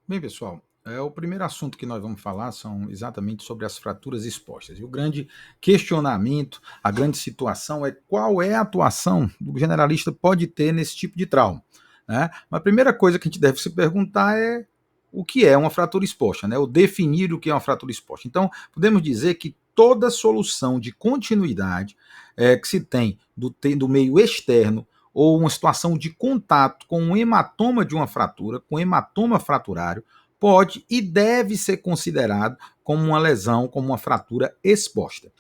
Bem, pessoal, o primeiro assunto que nós vamos falar são exatamente sobre as fraturas expostas. E o grande questionamento, a grande situação é qual é a atuação que o generalista pode ter nesse tipo de trauma, né? Mas a primeira coisa que a gente deve se perguntar é o que é uma fratura exposta, né? Ou definir o que é uma fratura exposta. Então, podemos dizer que toda solução de continuidade que se tem do meio externo ou uma situação de contato com um hematoma de uma fratura, com hematoma fraturário, pode e deve ser considerado como uma lesão, como uma fratura exposta.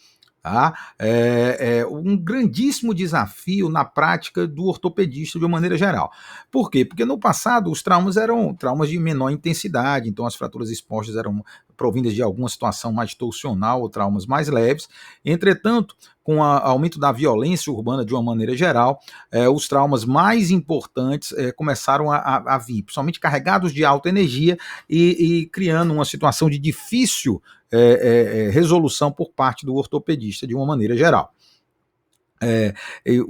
Tá? É um grandíssimo desafio na prática do ortopedista de uma maneira geral. Por quê? Porque no passado os traumas eram traumas de menor intensidade, então as fraturas expostas eram provindas de alguma situação mais torsional ou traumas mais leves. Entretanto, com o aumento da violência urbana de uma maneira geral, os traumas mais importantes começaram a vir, principalmente carregados de alta energia e criando uma situação de difícil resolução por parte do ortopedista de uma maneira geral.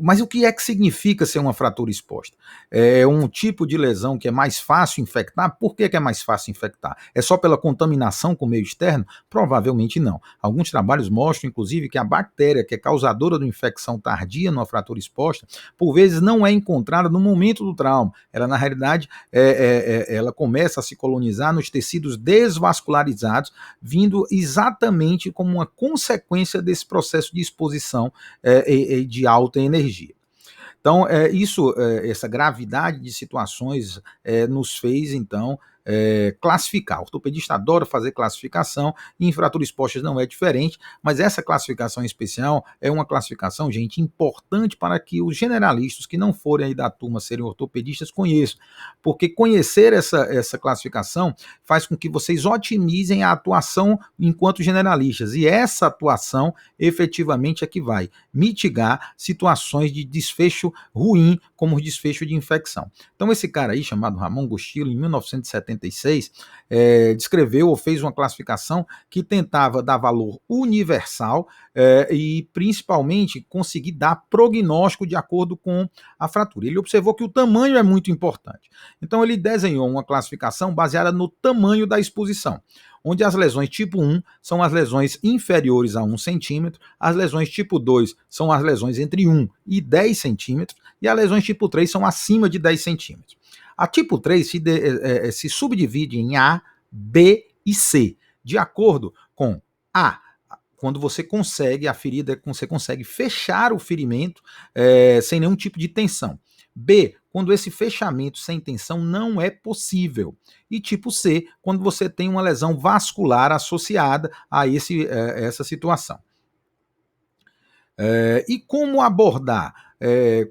Mas o que é que significa ser uma fratura exposta? É um tipo de lesão que é mais fácil infectar? Por que é mais fácil infectar? É só pela contaminação com o meio externo? Provavelmente não. Alguns trabalhos mostram, inclusive, que a bactéria que é causadora da infecção tardia numa fratura exposta, por vezes não é encontrada no momento do trauma. Ela, na realidade, ela começa a se colonizar nos tecidos desvascularizados, vindo exatamente como uma consequência desse processo de exposição de alta energia. Então, essa gravidade de situações nos fez, então, classificar. O ortopedista adora fazer classificação, e em fraturas expostas não é diferente, mas essa classificação em especial é uma classificação, gente, importante para que os generalistas que não forem aí da turma serem ortopedistas conheçam, porque conhecer essa classificação faz com que vocês otimizem a atuação enquanto generalistas, e essa atuação efetivamente é que vai mitigar situações de desfecho ruim, como o desfecho de infecção. Então, esse cara aí, chamado Ramon Gustillo, em 1976, descreveu ou fez uma classificação que tentava dar valor universal e, principalmente, conseguir dar prognóstico de acordo com a fratura. Ele observou que o tamanho é muito importante. Então, ele desenhou uma classificação baseada no tamanho da exposição, onde as lesões tipo 1 são as lesões inferiores a 1 centímetro, as lesões tipo 2 são as lesões entre 1 e 10 centímetros, e as lesões tipo 3 são acima de 10 centímetros. A tipo 3 se subdivide em A, B e C, de acordo com A, quando você consegue, a ferida, você consegue fechar o ferimento sem nenhum tipo de tensão. B, quando esse fechamento sem tensão não é possível. E tipo C, quando você tem uma lesão vascular associada a essa situação. E como abordar?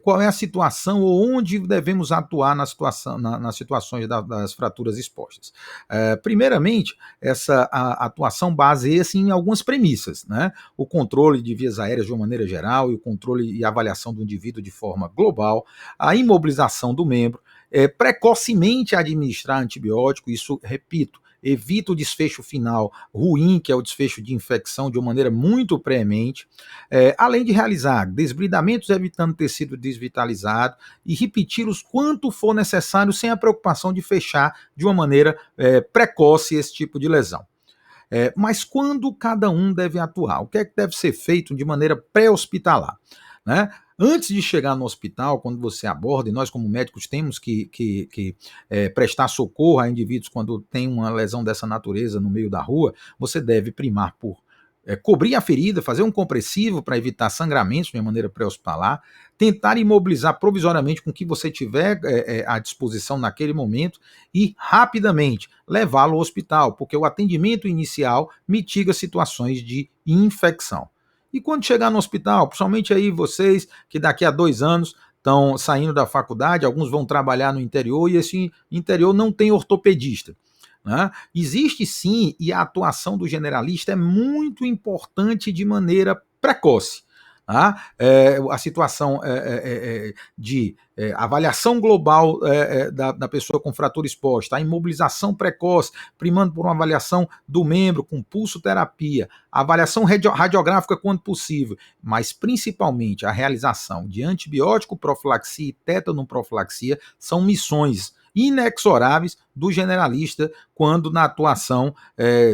Qual é a situação ou onde devemos atuar nas situações das fraturas expostas? Primeiramente, essa atuação baseia-se em algumas premissas, né? O controle de vias aéreas de uma maneira geral e o controle e avaliação do indivíduo de forma global, a imobilização do membro, precocemente administrar antibiótico, isso, repito, evita o desfecho final ruim, que é o desfecho de infecção, de uma maneira muito premente, além de realizar desbridamentos evitando tecido desvitalizado e repeti-los quanto for necessário, sem a preocupação de fechar de uma maneira precoce esse tipo de lesão. Mas quando cada um deve atuar? O que é que deve ser feito de maneira pré-hospitalar? Né? Antes de chegar no hospital, quando você aborda, e nós como médicos temos que prestar socorro a indivíduos quando tem uma lesão dessa natureza no meio da rua, você deve primar por cobrir a ferida, fazer um compressivo para evitar sangramentos de maneira pré-hospitalar, tentar imobilizar provisoriamente com o que você tiver à disposição naquele momento e rapidamente levá-lo ao hospital, porque o atendimento inicial mitiga situações de infecção. E quando chegar no hospital, principalmente aí vocês que daqui a 2 anos estão saindo da faculdade, alguns vão trabalhar no interior e esse interior não tem ortopedista. Né? Existe sim, e a atuação do generalista é muito importante de maneira precoce. Tá? A situação de avaliação global da pessoa com fratura exposta, a imobilização precoce, primando por uma avaliação do membro com pulsoterapia, a avaliação radiográfica quando possível, mas principalmente a realização de antibiótico profilaxia e tétano profilaxia são missões inexoráveis do generalista quando na atuação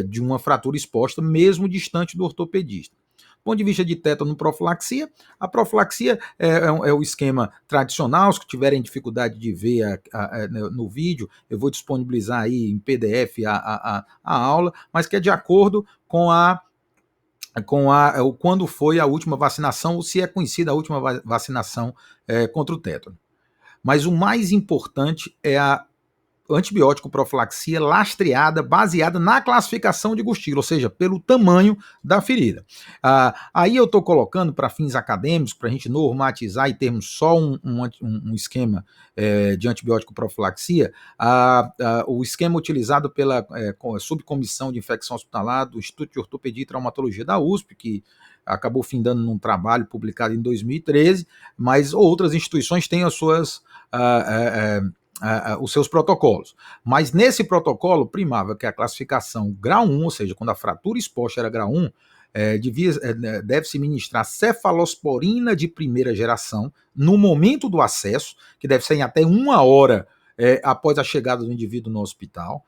de uma fratura exposta, mesmo distante do ortopedista. Do ponto de vista de tétano-profilaxia, a profilaxia é o esquema tradicional. Os que tiverem dificuldade de ver no vídeo, eu vou disponibilizar aí em PDF a aula, mas que é de acordo com quando foi a última vacinação, ou se é conhecida a última vacinação contra o tétano. Mas o mais importante é a antibiótico profilaxia lastreada, baseada na classificação de Gustilo, ou seja, pelo tamanho da ferida. Aí eu estou colocando para fins acadêmicos, para a gente normatizar e termos só um esquema de antibiótico profilaxia, o esquema utilizado pela Subcomissão de Infecção Hospitalar do Instituto de Ortopedia e Traumatologia da USP, que acabou findando num trabalho publicado em 2013, mas outras instituições têm as suas os seus protocolos. Mas nesse protocolo primava que a classificação grau 1, ou seja, quando a fratura exposta era grau 1, deve-se ministrar cefalosporina de primeira geração no momento do acesso, que deve ser em até 1 hora após a chegada do indivíduo no hospital.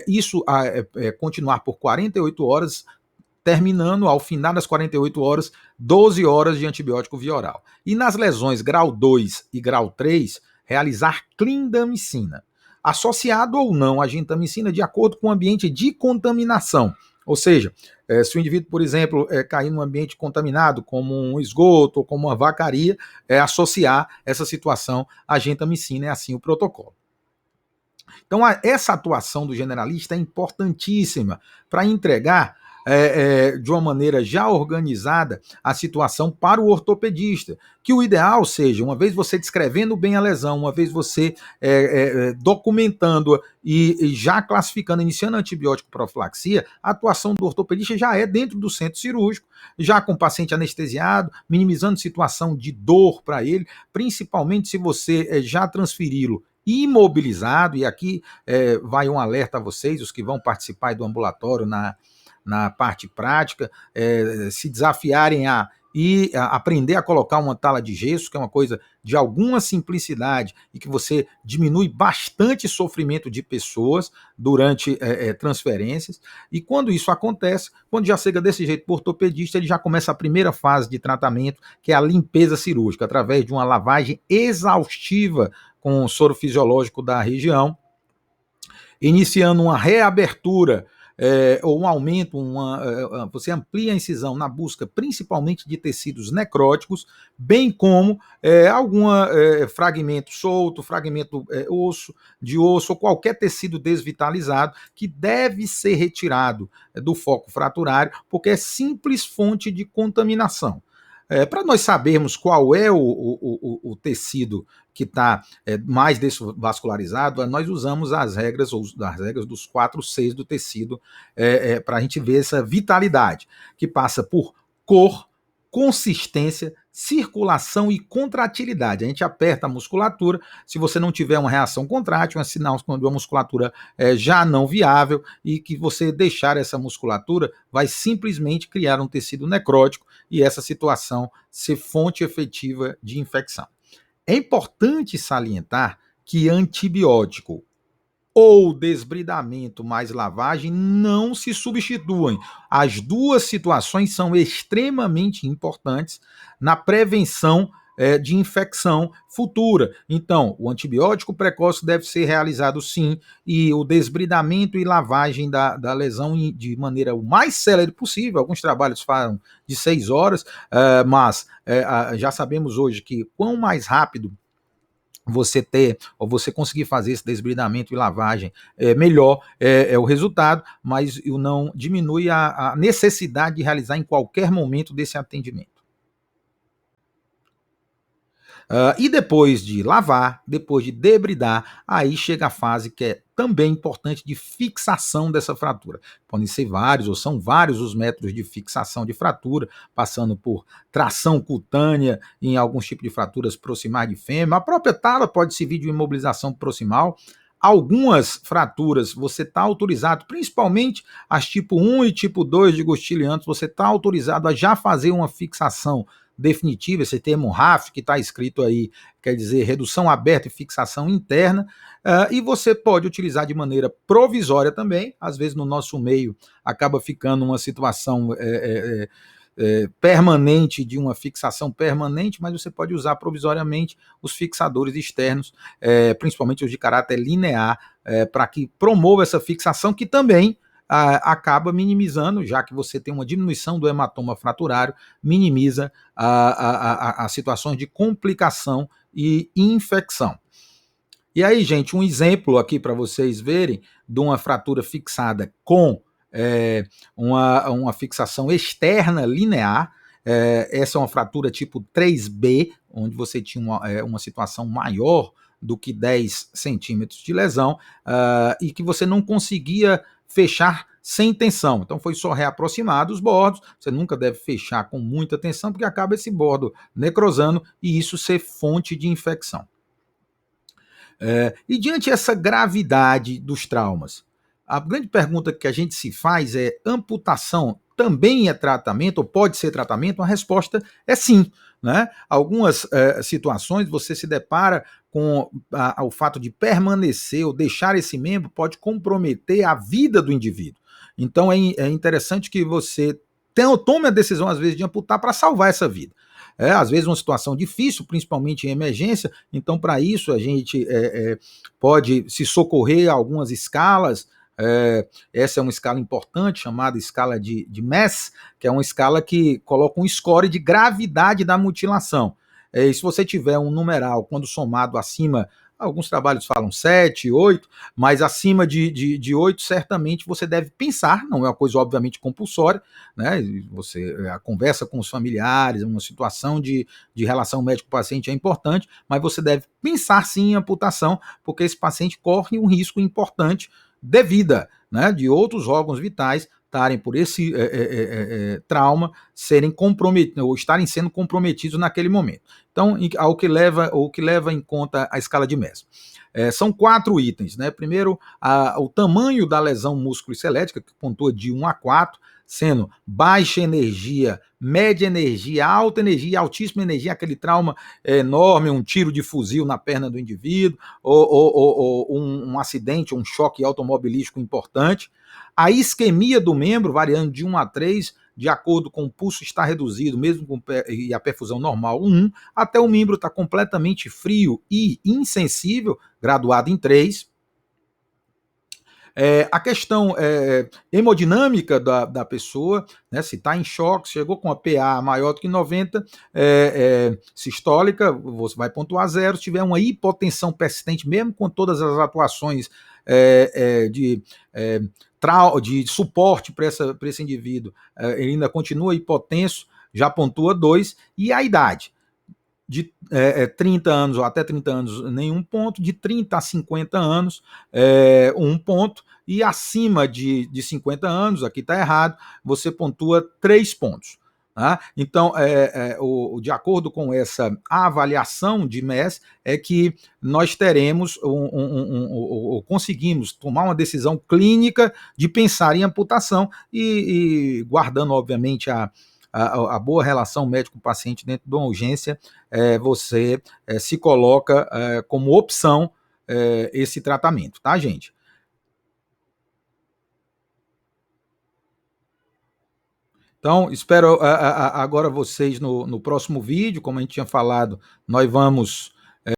Isso continuar por 48 horas, terminando, ao final das 48 horas, 12 horas de antibiótico via oral. E nas lesões grau 2 e grau 3, realizar clindamicina, associado ou não à gentamicina de acordo com o ambiente de contaminação. Ou seja, se o indivíduo, por exemplo, cair num ambiente contaminado, como um esgoto ou como uma vacaria, associar essa situação à gentamicina, é assim o protocolo. Então, essa atuação do generalista é importantíssima para entregar de uma maneira já organizada a situação para o ortopedista, que o ideal seja, uma vez você descrevendo bem a lesão, uma vez você documentando e já classificando, iniciando a antibiótico profilaxia, a atuação do ortopedista já é dentro do centro cirúrgico, já com o paciente anestesiado, minimizando situação de dor para ele, principalmente se você já transferi-lo imobilizado, e aqui vai um alerta a vocês, os que vão participar do ambulatório na parte prática, se desafiarem a aprender a colocar uma tala de gesso, que é uma coisa de alguma simplicidade e que você diminui bastante sofrimento de pessoas durante transferências. E quando isso acontece, quando já chega desse jeito para o ortopedista, ele já começa a primeira fase de tratamento, que é a limpeza cirúrgica, através de uma lavagem exaustiva com o soro fisiológico da região, iniciando uma reabertura ou um aumento, você amplia a incisão na busca principalmente de tecidos necróticos, bem como algum fragmento solto, fragmento de osso ou qualquer tecido desvitalizado que deve ser retirado do foco fraturário, porque é simples fonte de contaminação. Para nós sabermos qual é o tecido que está mais desvascularizado, nós usamos as regras dos 4 Cs do tecido para a gente ver essa vitalidade, que passa por cor, consistência, circulação e contratilidade. A gente aperta a musculatura, se você não tiver uma reação contrátil, é sinal quando a musculatura já não viável, e que você deixar essa musculatura vai simplesmente criar um tecido necrótico e essa situação ser fonte efetiva de infecção. É importante salientar que antibiótico ou desbridamento mais lavagem não se substituem. As duas situações são extremamente importantes na prevenção de infecção futura. Então, o antibiótico precoce deve ser realizado sim, e o desbridamento e lavagem da lesão de maneira o mais célere possível. Alguns trabalhos falam de 6 horas, mas já sabemos hoje que quanto mais rápido você ter, ou você conseguir fazer esse desbridamento e lavagem, melhor é o resultado, mas não diminui a necessidade de realizar em qualquer momento desse atendimento. E depois de lavar, depois de debridar, aí chega a fase que é também importante de fixação dessa fratura. Podem ser vários, ou são vários os métodos de fixação de fratura, passando por tração cutânea em alguns tipos de fraturas proximais de fêmur. A própria tala pode servir de imobilização proximal. Algumas fraturas você está autorizado, principalmente as tipo 1 e tipo 2 de Gustilianus, você está autorizado a já fazer uma fixação definitiva, esse termo RAF que está escrito aí, quer dizer redução aberta e fixação interna, e você pode utilizar de maneira provisória também, às vezes no nosso meio acaba ficando uma situação permanente, de uma fixação permanente, mas você pode usar provisoriamente os fixadores externos, principalmente os de caráter linear, para que promova essa fixação, que também acaba minimizando, já que você tem uma diminuição do hematoma fraturário, minimiza as situações de complicação e infecção. E aí, gente, um exemplo aqui para vocês verem de uma fratura fixada com uma fixação externa linear. Essa é uma fratura tipo 3B, onde você tinha uma situação maior do que 10 centímetros de lesão, e que você não conseguia fechar sem tensão. Então foi só reaproximado os bordos. Você nunca deve fechar com muita tensão, porque acaba esse bordo necrosando e isso ser fonte de infecção. E diante dessa gravidade dos traumas, a grande pergunta que a gente se faz é: amputação também é tratamento, ou pode ser tratamento? A resposta é sim. Né? Algumas situações você se depara com o fato de permanecer ou deixar esse membro pode comprometer a vida do indivíduo. Então é interessante que você tome a decisão, às vezes, de amputar para salvar essa vida. Às vezes uma situação difícil, principalmente em emergência, então para isso a gente pode se socorrer a algumas escalas. Essa é uma escala importante, chamada escala de MES, que é uma escala que coloca um score de gravidade da mutilação. E se você tiver um numeral, quando somado acima, alguns trabalhos falam 7, 8, mas acima de 8, certamente você deve pensar, não é uma coisa obviamente compulsória, né? Você conversa com os familiares, uma situação de relação médico-paciente é importante, mas você deve pensar sim em amputação, porque esse paciente corre um risco importante de vida, né? De outros órgãos vitais estarem por esse trauma serem comprometidos ou estarem sendo comprometidos naquele momento. Então, o que leva em conta a escala de MES. São 4 itens, né? Primeiro, o tamanho da lesão músculo-esquelética, que pontua de 1 a 4, sendo baixa energia, média energia, alta energia, altíssima energia, aquele trauma enorme, um tiro de fuzil na perna do indivíduo, ou um acidente, um choque automobilístico importante. A isquemia do membro, variando de 1 a 3, de acordo com o pulso estar reduzido, mesmo com e a perfusão normal, 1, até o membro estar completamente frio e insensível, graduado em 3. A questão hemodinâmica da pessoa, né, se está em choque, chegou com a PA maior do que 90, sistólica, você vai pontuar 0. Se tiver uma hipotensão persistente, mesmo com todas as atuações de suporte para esse indivíduo, ele ainda continua hipotenso, já pontua 2, e a idade. De 30 anos ou até 30 anos, nenhum ponto, de 30 a 50 anos, 1 ponto, e acima de 50 anos, aqui está errado, você pontua 3 pontos. Tá? Então, de acordo com essa avaliação de MES, é que nós teremos ou conseguimos tomar uma decisão clínica de pensar em amputação e guardando, obviamente, a boa relação médico-paciente dentro de uma urgência, você se coloca como opção esse tratamento, tá, gente? Então, espero agora vocês no próximo vídeo. Como a gente tinha falado, nós vamos